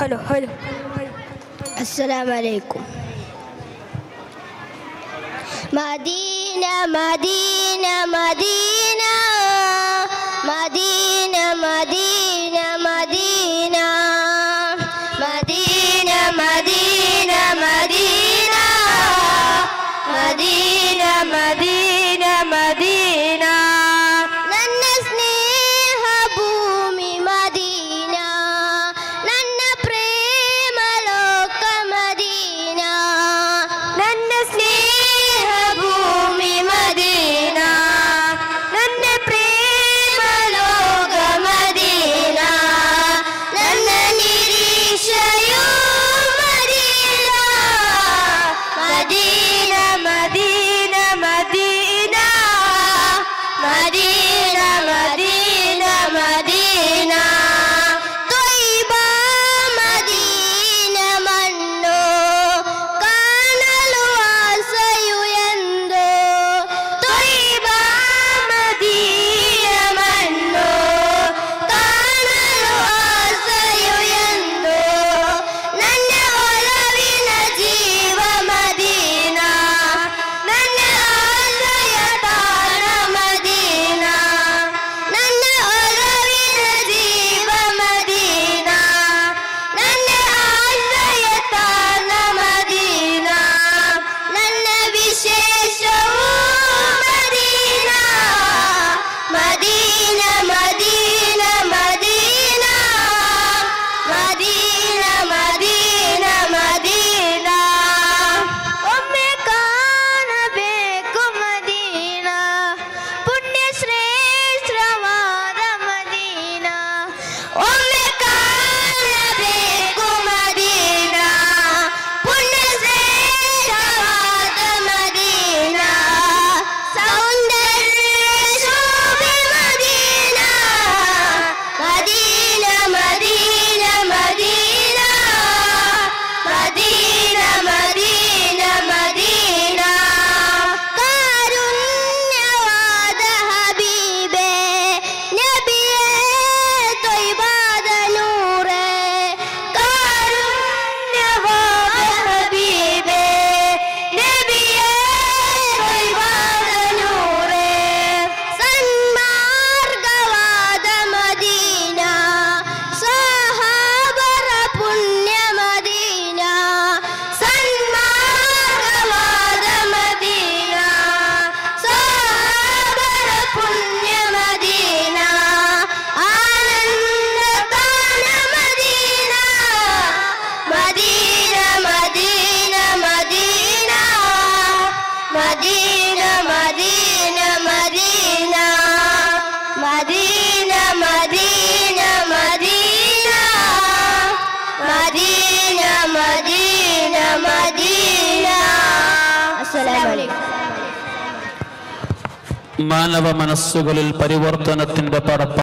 Hello hello. അസ്സലാമു അലൈക്കും. Medina Medina Medina Medina Medina Medina Medina Medina Medina Medina Medina Medina ನನ್ನ ಸ್ನೇಹ ಭೂಮಿ ಮದೀನ ನನ್ನ ಪ್ರೇಮ ಲೋಕ ಮದೀನ ನನ್ನ ಸ್ನೇಹ ಭೂಮಿ ಮದೀನ ನನ್ನ ಪ್ರೇಮ ಲೋಕ ಮದೀನ ನನ್ನ ನಿರೀಕ್ಷೆಯು ಮದೀನ ಮದೀನ ಮದೀನ ಮದೀನ ಮದೀನ ಮದೀನ ಮದೀನ ತ್ವಯ್ಬಾ ಮದೀನ ಮಣ್ಣು ಕಾಣಲು ಆಸೆಯು ಎಂದು ತ್ವಯ್ಬಾ ಮದೀನ ಮಣ್ಣು ಕಾಣಲು ಆಸೆಯು ಎಂದು ನನ್ನ ಒಲವಿನ ಜೀವ ಮದೀನ ನನ್ನ ಆಸೆಯ ತಾಣ ಮದೀನ ನನ್ನ ಒಲವಿನ ಜೀವ ಮದೀನ ನನ್ನ ಆಸೆಯ ತಾಣ ಮದೀನ ನನ್ನ ವಿಶೇಷವೂ ಮದೀನ ಮದೀನ ಮದೀನ ಮದೀನ ಮದೀನ ಮದೀನ ಮದೀನ ಒಮ್ಮೆ ಕಾಣಬೇಕು ಮದೀನ ಪುಣ್ಯ ಶ್ರೇಷ್ಠವಾದ ಮದೀನ ಒಮ್ಮೆ ಕಾಣಬೇಕು ಮದೀನ ಪುಣ್ಯ ಶ್ರೇಷ್ಠವಾದ ಮದೀನ ಸೌಂದರ್ಯ ಶೋಭೆ ಮದೀನ ಮದೀನ ಮದೀನ ಮದೀನ ಮದೀನ ಮದೀನ ಮದೀನ ಕಾರುಣ್ಯವಾದ ಹಬೀಬೆ ನಬಿಯೇ ತ್ವಯ್ಬಾದ ನೂರೇ ಕಾರುಣ್ಯವಾದ ಹಬೀಬೆ ನಬಿಯೇ ತ್ವಯ್ಬಾದ ನೂರೇ ಸನ್ಮಾರ್ಗವಾದ ಮದೀನ ಸಹಾಬರ ಪುಣ್ಯ ಮದೀನ ಸನ್ಮಾರ್ಗವಾದ ಮದೀನ ಸಹಾಬರ ಪುಣ್ಯ ಮದೀನ ಆನಂದ ತಾಣ ಮದೀನ ಮದೀನ ಮದೀನ ಮದೀನ ಮದೀನ ಮದೀನ ಮದೀನ ಮದೀನ ಮದೀನ ಮದೀನ ಮದೀನ ಮದೀನ ಮದೀನ. അസ്സലാമു അലൈക്കും. മാനവ മനസ്സുകളിൽ പരിവർത്തനത്തിന്റെ പടപ്പ